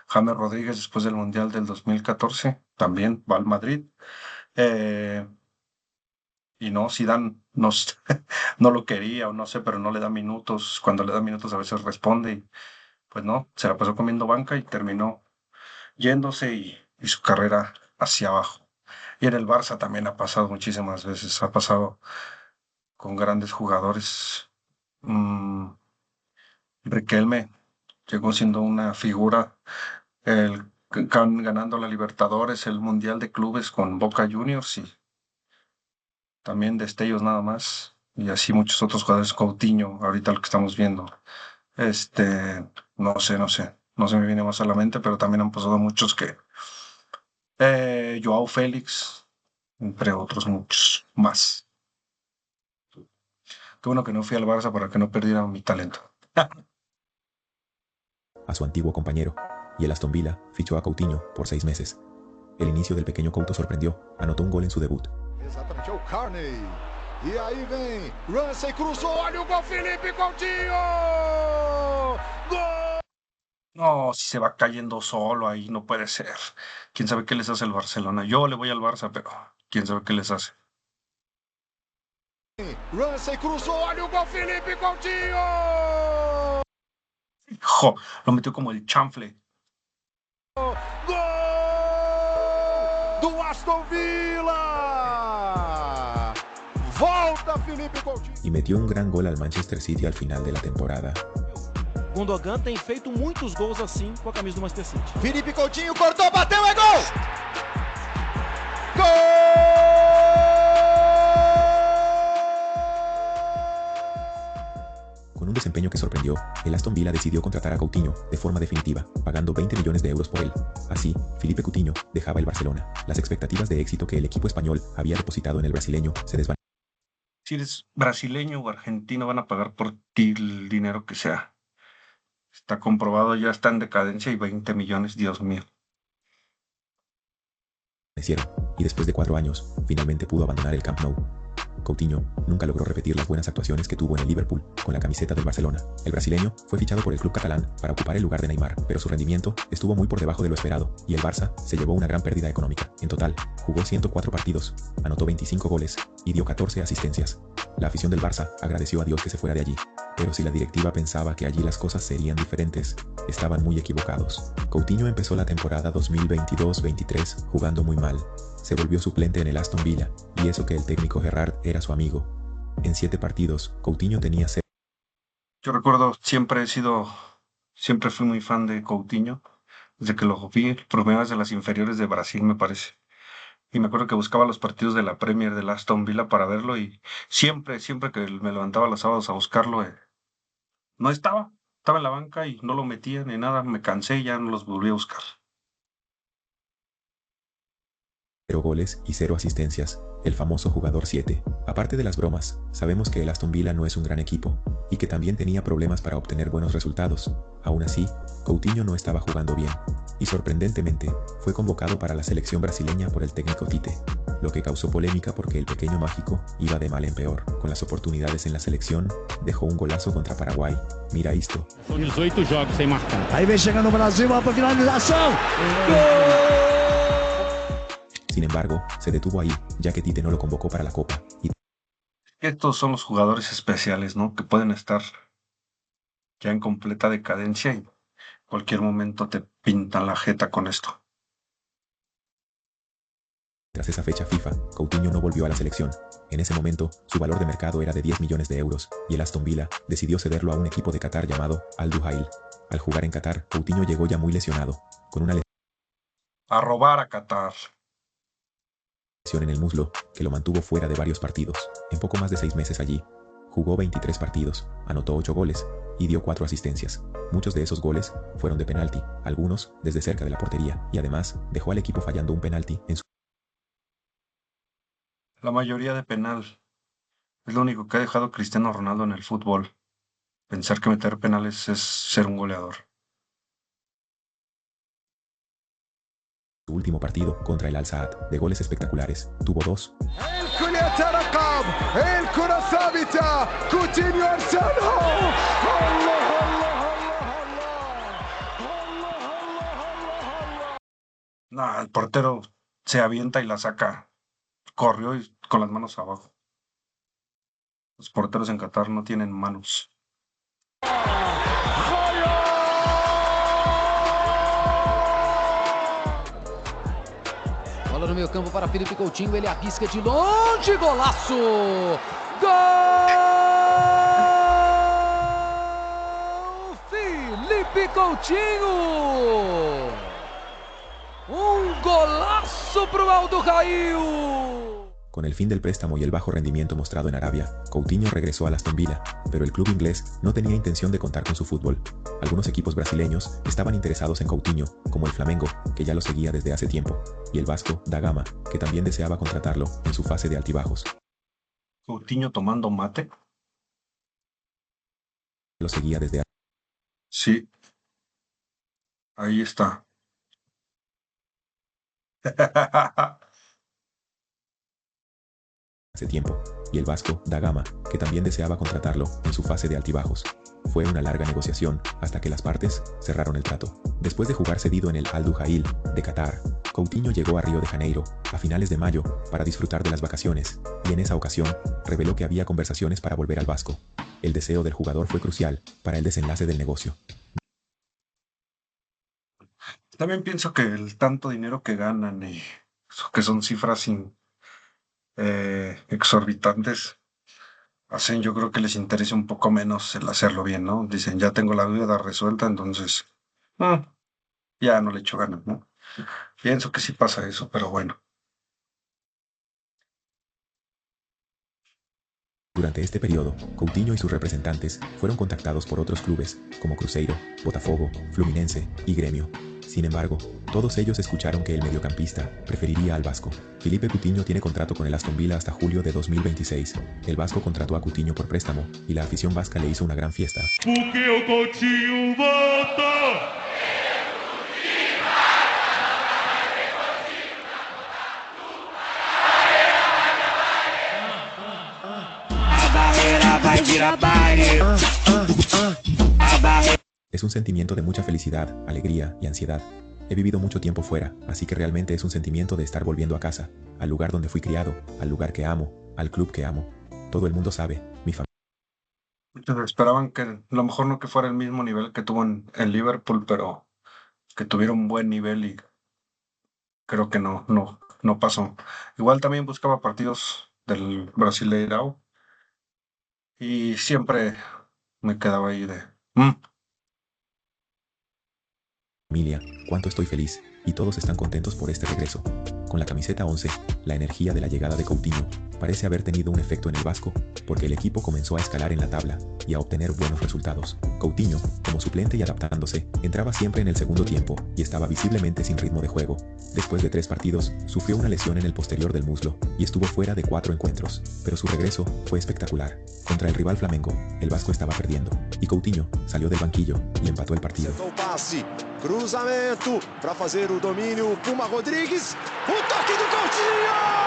S1: James Rodríguez, después del Mundial del 2014, también va al Madrid. Y no, Zidane no lo quería, o no sé, pero no le da minutos. Cuando le da minutos a veces responde, y pues no, se la pasó comiendo banca y terminó yéndose, y su carrera hacia abajo. Y en el Barça también ha pasado muchísimas veces, ha pasado con grandes jugadores. Riquelme llegó siendo una figura, ganando la Libertadores, el Mundial de Clubes con Boca Juniors, y también destellos nada más. Y así muchos otros jugadores. Coutinho, ahorita lo que estamos viendo. No se me viene más a la mente, pero también han pasado muchos que... Joao Félix, entre otros muchos más. Qué bueno que no fui al Barça para que no perdiera mi talento.
S2: A su antiguo compañero, y el Aston Villa fichó a Coutinho por 6 meses. El inicio del pequeño Couto sorprendió, anotó un gol en su debut.
S14: Exatamente, o Carney. E aí vem, Ramsey cruzou, olha o gol, Felipe Coutinho! ¡Gol!
S1: No, si se va cayendo solo ahí, no puede ser. ¿Quién sabe qué les hace el Barcelona? Yo le voy al Barça, pero ¿quién sabe qué les hace?
S14: Ramsey cruzou, olha o gol, Felipe Coutinho!
S1: ¡Jo! Lo metió como el chanfle.
S14: ¡Gol! Do Aston Villa! Volta Felipe Coutinho!
S2: Y metió un gran gol al Manchester City al final de la temporada.
S18: Gundogan tem feito muitos gols assim com a camisa do Manchester City.
S14: Felipe Coutinho cortou, bateu, é gol! Gol!
S2: Con un desempeño que sorprendió, el Aston Villa decidió contratar a Coutinho de forma definitiva, pagando 20 millones de euros por él. Así, Philippe Coutinho dejaba el Barcelona. Las expectativas de éxito que el equipo español había depositado en el brasileño se desvanecieron.
S1: Si eres brasileño o argentino, van a pagar por ti el dinero que sea. Está comprobado, ya está en decadencia, y 20 millones, Dios mío.
S2: Y después de 4 años, finalmente pudo abandonar el Camp Nou. Coutinho nunca logró repetir las buenas actuaciones que tuvo en el Liverpool con la camiseta del Barcelona. El brasileño fue fichado por el club catalán para ocupar el lugar de Neymar, pero su rendimiento estuvo muy por debajo de lo esperado, y el Barça se llevó una gran pérdida económica. En total, jugó 104 partidos, anotó 25 goles y dio 14 asistencias. La afición del Barça agradeció a Dios que se fuera de allí, pero si la directiva pensaba que allí las cosas serían diferentes, estaban muy equivocados. Coutinho empezó la temporada 2022-23 jugando muy mal. Se volvió suplente en el Aston Villa, y eso que el técnico Gerrard era su amigo. En 7 partidos, Coutinho tenía 0.
S1: Yo recuerdo, siempre fui muy fan de Coutinho, desde que lo vi, promedio de las inferiores de Brasil, me parece. Y me acuerdo que buscaba los partidos de la Premier del Aston Villa para verlo, y siempre que me levantaba los sábados a buscarlo, no estaba en la banca y no lo metía ni nada, me cansé y ya no los volví a buscar.
S2: 0 goles y 0 asistencias, el famoso jugador 7. Aparte de las bromas, sabemos que el Aston Villa no es un gran equipo, y que también tenía problemas para obtener buenos resultados. Aún así, Coutinho no estaba jugando bien. y sorprendentemente, fue convocado para la selección brasileña por el técnico Tite, lo que causó polémica porque el pequeño mágico iba de mal en peor. Con las oportunidades en la selección, dejó un golazo contra Paraguay. Mira esto.
S16: Son 18 jogos sem marcar.
S14: Aí vem chegando o Brasil, vai para finalização. Gol!
S2: Sin embargo, se detuvo ahí, ya que Tite no lo convocó para la Copa. Y
S1: estos son los jugadores especiales, ¿no? Que pueden estar ya en completa decadencia y cualquier momento te pintan la jeta con esto.
S2: Tras esa fecha FIFA, Coutinho no volvió a la selección. En ese momento, su valor de mercado era de 10 millones de euros, y el Aston Villa decidió cederlo a un equipo de Qatar llamado Al Duhail. Al jugar en Qatar, Coutinho llegó ya muy lesionado, con una
S1: A robar a Qatar.
S2: lesión en el muslo, que lo mantuvo fuera de varios partidos. En poco más de 6 meses allí, jugó 23 partidos, anotó 8 goles, y dio 4 asistencias. Muchos de esos goles fueron de penalti, algunos desde cerca de la portería, y además dejó al equipo fallando un penalti en su...
S1: La mayoría de penal. Es lo único que ha dejado Cristiano Ronaldo en el fútbol. Pensar que meter penales es ser un goleador.
S2: Su último partido contra el Al-Saad, de goles espectaculares, tuvo 2.
S14: الكل يترقب، الكرة ثابتة، كوتينيو أرسلها.
S1: Nah, el portero se avienta y la saca. Corrió y con las manos abajo. Los porteros en Qatar no tienen manos.
S7: Bola no meio campo para Felipe Coutinho, ele arrisca de longe, golaço! Gol! Felipe Coutinho! Golaço pro Al Duhail!
S2: Con el fin del préstamo y el bajo rendimiento mostrado en Arabia, Coutinho regresó al Aston Villa, pero el club inglés no tenía intención de contar con su fútbol. Algunos equipos brasileños estaban interesados en Coutinho, como el Flamengo, que ya lo seguía desde hace tiempo, y el Vasco da Gama, que también deseaba contratarlo en su fase de altibajos.
S1: ¿Coutinho tomando mate?
S2: Lo seguía desde
S1: Sí. Ahí está.
S2: hace tiempo, y el Vasco da Gama, que también deseaba contratarlo en su fase de altibajos. Fue una larga negociación hasta que las partes cerraron el trato. Después de jugar cedido en el Al Duhail de Qatar, Coutinho llegó a Río de Janeiro a finales de mayo para disfrutar de las vacaciones, y en esa ocasión reveló que había conversaciones para volver al Vasco. El deseo del jugador fue crucial para el desenlace del negocio.
S1: También pienso que el tanto dinero que ganan y que son cifras exorbitantes, hacen, yo creo que les interesa un poco menos el hacerlo bien, ¿no? Dicen, ya tengo la deuda resuelta, entonces ya no le echo ganas, ¿no? Pienso que sí pasa eso, pero bueno.
S2: Durante este periodo, Coutinho y sus representantes fueron contactados por otros clubes, como Cruzeiro, Botafogo, Fluminense y Gremio. Sin embargo, todos ellos escucharon que el mediocampista preferiría al Vasco. Felipe Coutinho tiene contrato con el Aston Villa hasta julio de 2026. El Vasco contrató a Coutinho por préstamo y la afición vasca le hizo una gran fiesta.
S13: Porque o Coutinho volta!
S2: Es un sentimiento de mucha felicidad, alegría y ansiedad. He vivido mucho tiempo fuera, así que realmente es un sentimiento de estar volviendo a casa, al lugar donde fui criado, al lugar que amo, al club que amo. Todo el mundo sabe, mi familia.
S1: Muchos esperaban que a lo mejor no que fuera el mismo nivel que tuvo en Liverpool, pero que tuviera un buen nivel y creo que no pasó. Igual también buscaba partidos del Brasileirão y siempre me quedaba ahí de...
S2: Familia, cuánto estoy feliz, y todos están contentos por este regreso. Con la camiseta 11, la energía de la llegada de Coutinho parece haber tenido un efecto en el Vasco, porque el equipo comenzó a escalar en la tabla y a obtener buenos resultados. Coutinho, como suplente y adaptándose, entraba siempre en el segundo tiempo y estaba visiblemente sin ritmo de juego. Después de 3 partidos, sufrió una lesión en el posterior del muslo y estuvo fuera de 4 encuentros, pero su regreso fue espectacular. Contra el rival Flamengo, el Vasco estaba perdiendo, y Coutinho salió del banquillo y empató el partido.
S14: Cruzamento para fazer o domínio. Puma Rodrigues. O toque do Coutinho!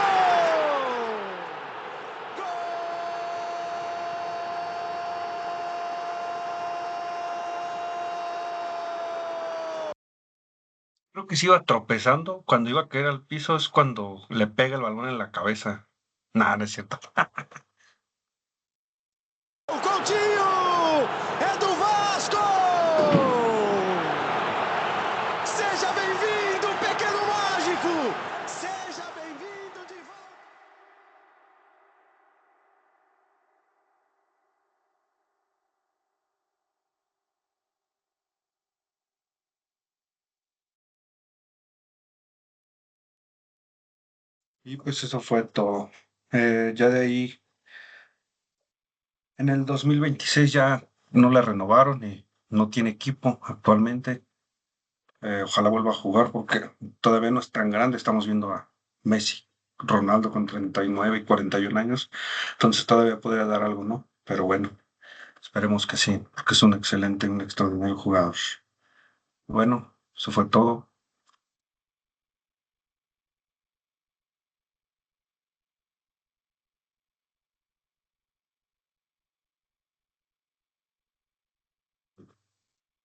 S1: Creo que se iba tropezando. Cuando iba a caer al piso es cuando le pega el balón en la cabeza. Nada, no es cierto.
S14: O Coutinho é do Vasco! Seja bem-vindo, pequeno mágico! Seja bem-vindo de volta!
S1: Y pues eso fue todo. Ya de ahí, en el 2026 ya no la renovaron y no tiene equipo actualmente. Ojalá vuelva a jugar porque todavía no es tan grande. Estamos viendo a Messi, Ronaldo con 39 y 41 años. Entonces todavía podría dar algo, ¿no? Pero bueno, esperemos que sí, porque es un excelente, un extraordinario jugador. Bueno, eso fue todo.